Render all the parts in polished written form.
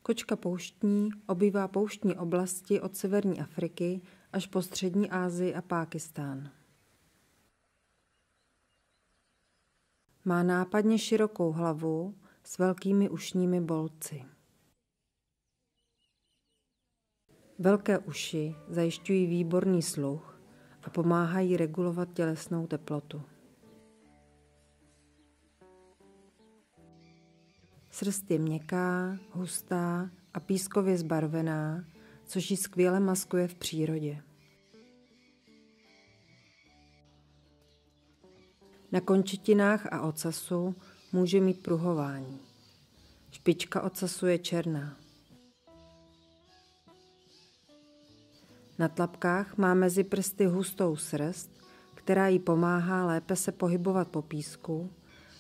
Kočka pouštní obývá pouštní oblasti od severní Afriky až po střední Asii a Pákistán. Má nápadně širokou hlavu s velkými ušními bolci. Velké uši zajišťují výborný sluch a pomáhají regulovat tělesnou teplotu. Srst je měkká, hustá a pískově zbarvená, což ji skvěle maskuje v přírodě. Na končetinách a ocasu může mít pruhování. Špička ocasu je černá. Na tlapkách má mezi prsty hustou srst, která jí pomáhá lépe se pohybovat po písku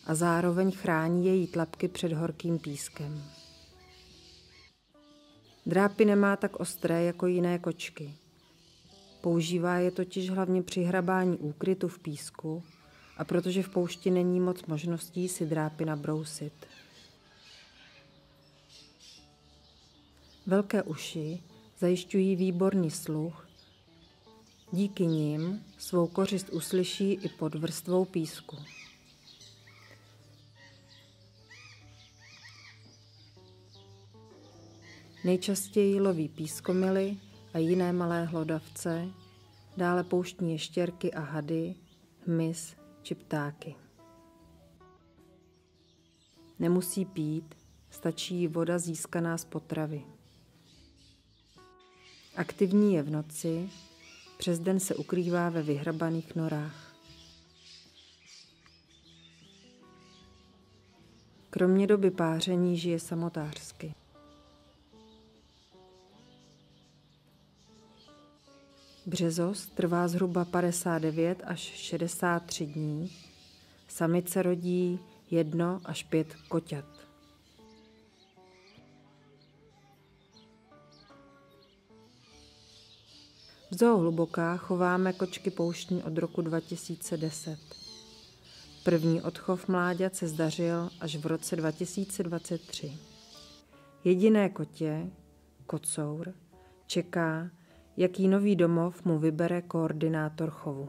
a zároveň chrání její tlapky před horkým pískem. Drápy nemá tak ostré jako jiné kočky. Používá je totiž hlavně při hrabání úkrytu v písku a protože v poušti není moc možností si drápy nabrousit. Velké uši zajišťují výborný sluch, díky nim svou kořist uslyší i pod vrstvou písku. Nejčastěji loví pískomily a jiné malé hlodavce, dále pouštní ještěrky a hady, hmyz či ptáky. Nemusí pít, stačí jí voda získaná z potravy. Aktivní je v noci, přes den se ukrývá ve vyhrabaných norách. Kromě doby páření žije samotářsky. Březost trvá zhruba 59 až 63 dní. Samice rodí 1 až 5 koťat. V Zoo Hluboká chováme kočky pouštní od roku 2010. První odchov mláďat se zdařil až v roce 2023. Jediné kotě, kocour, čeká, jaký nový domov mu vybere koordinátor chovu.